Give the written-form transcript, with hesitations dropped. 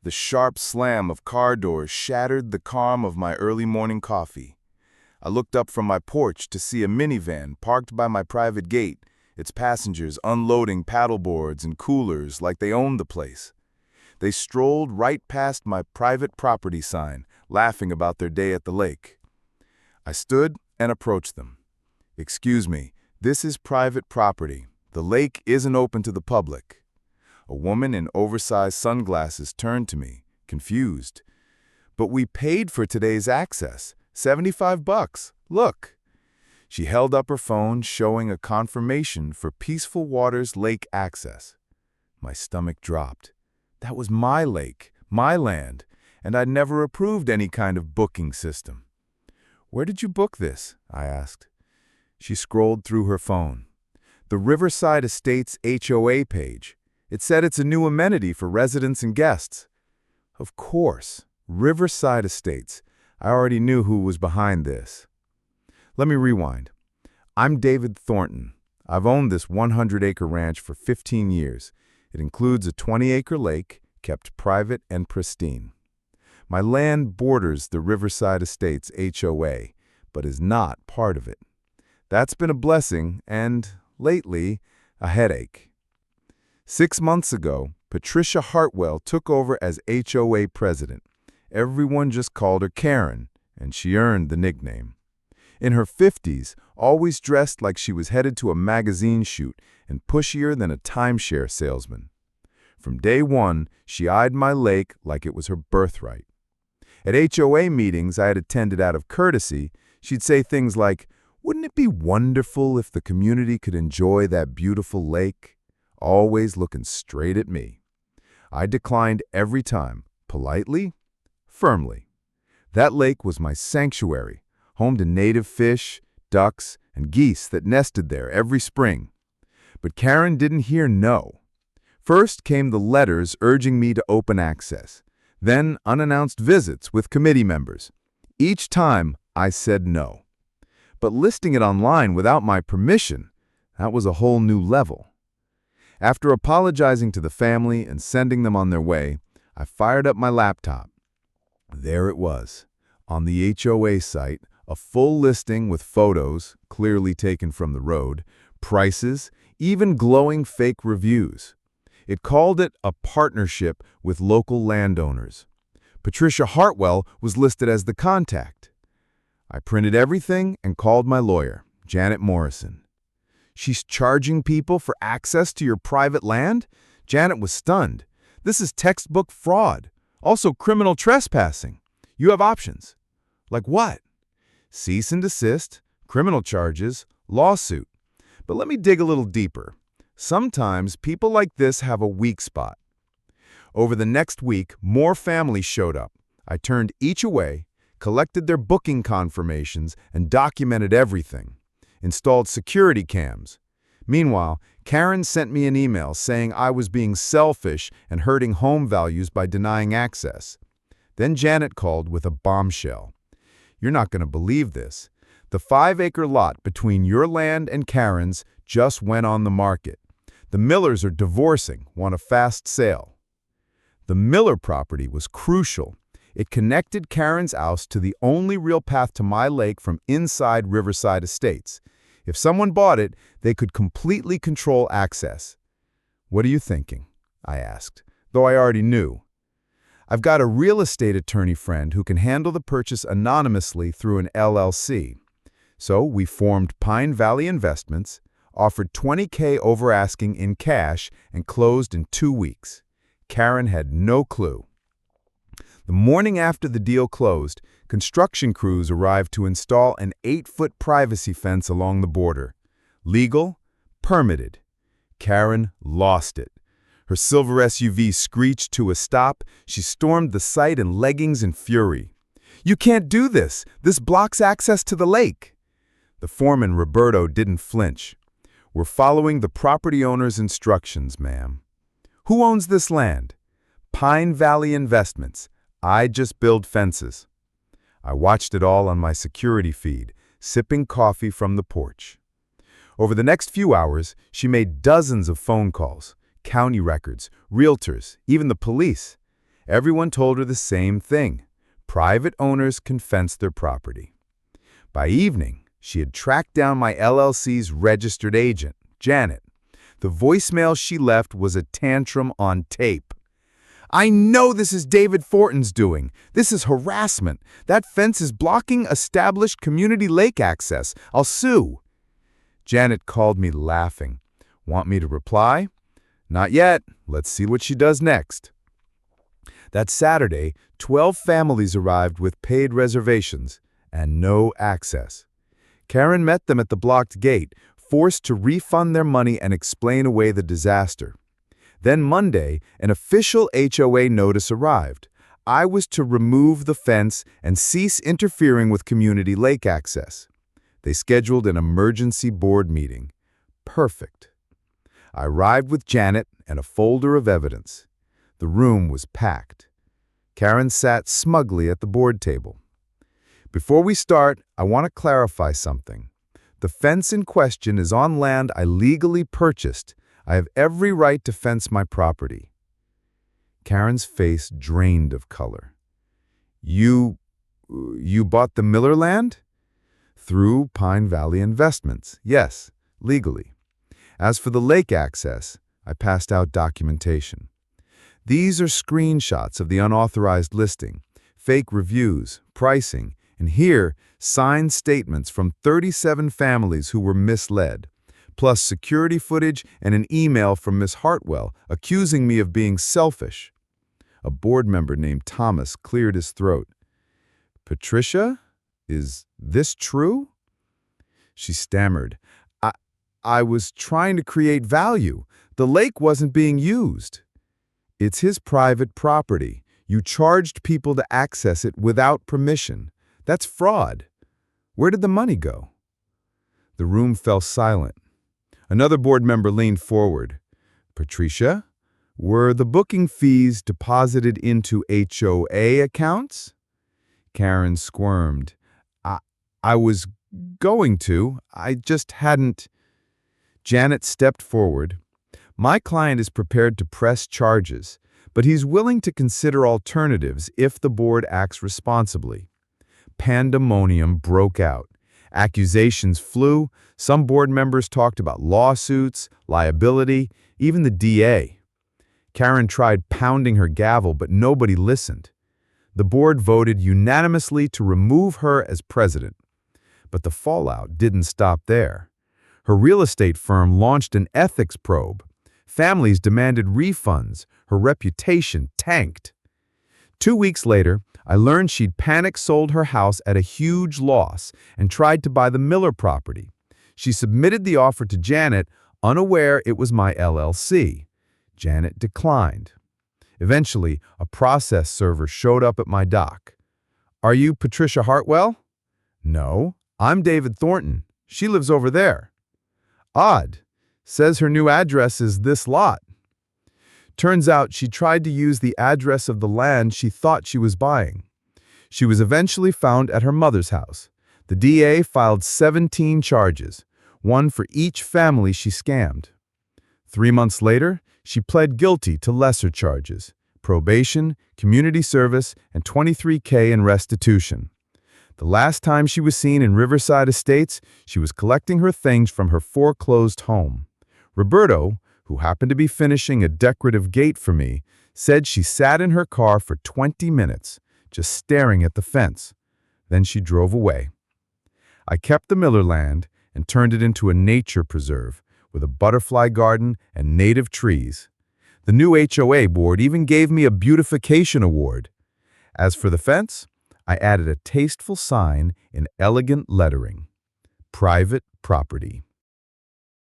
The sharp slam of car doors shattered the calm of my early morning coffee. I looked up from my porch to see a minivan parked by my private gate, its passengers unloading paddleboards and coolers like they owned the place. They strolled right past my private property sign, laughing about their day at the lake. I stood and approached them. "Excuse me, this is private property. The lake isn't open to the public." A woman in oversized sunglasses turned to me, confused. "But we paid for today's access. $75. Look." She held up her phone, showing a confirmation for Peaceful Waters Lake access. My stomach dropped. That was my lake, my land, and I'd never approved any kind of booking system. "Where did you book this?" I asked. She scrolled through her phone. "The Riverside Estates HOA page. It said it's a new amenity for residents and guests." Of course, Riverside Estates. I already knew who was behind this. Let me rewind. I'm David Thornton. I've owned this 100-acre ranch for 15 years. It includes a 20-acre lake, kept private and pristine. My land borders the Riverside Estates HOA, but is not part of it. That's been a blessing and, lately, a headache. 6 months ago, Patricia Hartwell took over as HOA president. Everyone just called her Karen, and she earned the nickname. In her 50s, always dressed like she was headed to a magazine shoot and pushier than a timeshare salesman. From day one, she eyed my lake like it was her birthright. At HOA meetings I had attended out of courtesy, she'd say things like, "Wouldn't it be wonderful if the community could enjoy that beautiful lake?" Always looking straight at me. I declined every time, politely, firmly. That lake was my sanctuary, home to native fish, ducks, and geese that nested there every spring. But Karen didn't hear no. First came the letters urging me to open access, then unannounced visits with committee members. Each time, I said no. But listing it online without my permission, that was a whole new level. After apologizing to the family and sending them on their way, I fired up my laptop. There it was, on the HOA site, a full listing with photos, clearly taken from the road, prices, even glowing fake reviews. It called it a partnership with local landowners. Patricia Hartwell was listed as the contact. I printed everything and called my lawyer, Janet Morrison. "She's charging people for access to your private land?" Janet was stunned. "This is textbook fraud. Also criminal trespassing. You have options." "Like what?" "Cease and desist, criminal charges, lawsuit." But let me dig a little deeper. Sometimes people like this have a weak spot. Over the next week, more families showed up. I turned each away, collected their booking confirmations, and documented everything. Installed security cams. Meanwhile, Karen sent me an email saying I was being selfish and hurting home values by denying access. Then Janet called with a bombshell. "You're not going to believe this. The 5-acre lot between your land and Karen's just went on the market. The Millers are divorcing, want a fast sale." The Miller property was crucial. It connected Karen's house to the only real path to my lake from inside Riverside Estates. If someone bought it, they could completely control access. "What are you thinking?" I asked, though I already knew. "I've got a real estate attorney friend who can handle the purchase anonymously through an LLC. So we formed Pine Valley Investments, offered $20K over asking in cash, and closed in 2 weeks. Karen had no clue. The morning after the deal closed, construction crews arrived to install an 8-foot privacy fence along the border. Legal, permitted. Karen lost it. Her silver SUV screeched to a stop. She stormed the site in leggings and fury. "You can't do this! This blocks access to the lake!" The foreman, Roberto, didn't flinch. "We're following the property owner's instructions, ma'am." "Who owns this land?" "Pine Valley Investments. I just build fences." I watched it all on my security feed, sipping coffee from the porch. Over the next few hours, she made dozens of phone calls, county records, realtors, even the police. Everyone told her the same thing. Private owners can fence their property. By evening, she had tracked down my LLC's registered agent, Janet. The voicemail she left was a tantrum on tape. "I know this is David Thornton's doing. This is harassment. That fence is blocking established community lake access. I'll sue." Janet called me laughing. Want me to reply? Not yet. Let's see what she does next. That Saturday, 12 families arrived with paid reservations and no access. Karen met them at the blocked gate, forced to refund their money and explain away the disaster. Then Monday, an official HOA notice arrived. I was to remove the fence and cease interfering with community lake access. They scheduled an emergency board meeting. Perfect. I arrived with Janet and a folder of evidence. The room was packed. Karen sat smugly at the board table. Before we start, I want to clarify something. The fence in question is on land I legally purchased. I have every right to fence my property. Karen's face drained of color. You bought the Miller land? Through Pine Valley Investments, yes, legally. As for the lake access, I passed out documentation. These are screenshots of the unauthorized listing, fake reviews, pricing, and here, signed statements from 37 families who were misled, plus security footage and an email from Miss Hartwell accusing me of being selfish. A board member named Thomas cleared his throat. "Patricia, is this true?" She stammered. I was trying to create value. The lake wasn't being used." "It's his private property. You charged people to access it without permission. That's fraud. Where did the money go?" The room fell silent. Another board member leaned forward. "Patricia, were the booking fees deposited into HOA accounts?" Karen squirmed. I was going to. I just hadn't." Janet stepped forward. "My client is prepared to press charges, but he's willing to consider alternatives if the board acts responsibly." Pandemonium broke out. Accusations flew. Some board members talked about lawsuits, liability, even the DA. Karen tried pounding her gavel, but nobody listened. The board voted unanimously to remove her as president. But the fallout didn't stop there. Her real estate firm launched an ethics probe. Families demanded refunds. Her reputation tanked. 2 weeks later, I learned she'd panic sold her house at a huge loss and tried to buy the Miller property. She submitted the offer to Janet, unaware it was my LLC. Janet declined. Eventually, a process server showed up at my dock. "Are you Patricia Hartwell?" "No, I'm David Thornton. She lives over there." "Odd. Says her new address is this lot." Turns out she tried to use the address of the land she thought she was buying. She was eventually found at her mother's house. The DA filed 17 charges, one for each family she scammed. 3 months later, she pled guilty to lesser charges: probation, community service, and $23,000 in restitution. The last time she was seen in Riverside Estates, she was collecting her things from her foreclosed home. Roberto, who happened to be finishing a decorative gate for me, said she sat in her car for 20 minutes, just staring at the fence. Then she drove away. I kept the Miller land and turned it into a nature preserve with a butterfly garden and native trees. The new HOA board even gave me a beautification award. As for the fence, I added a tasteful sign in elegant lettering: private property.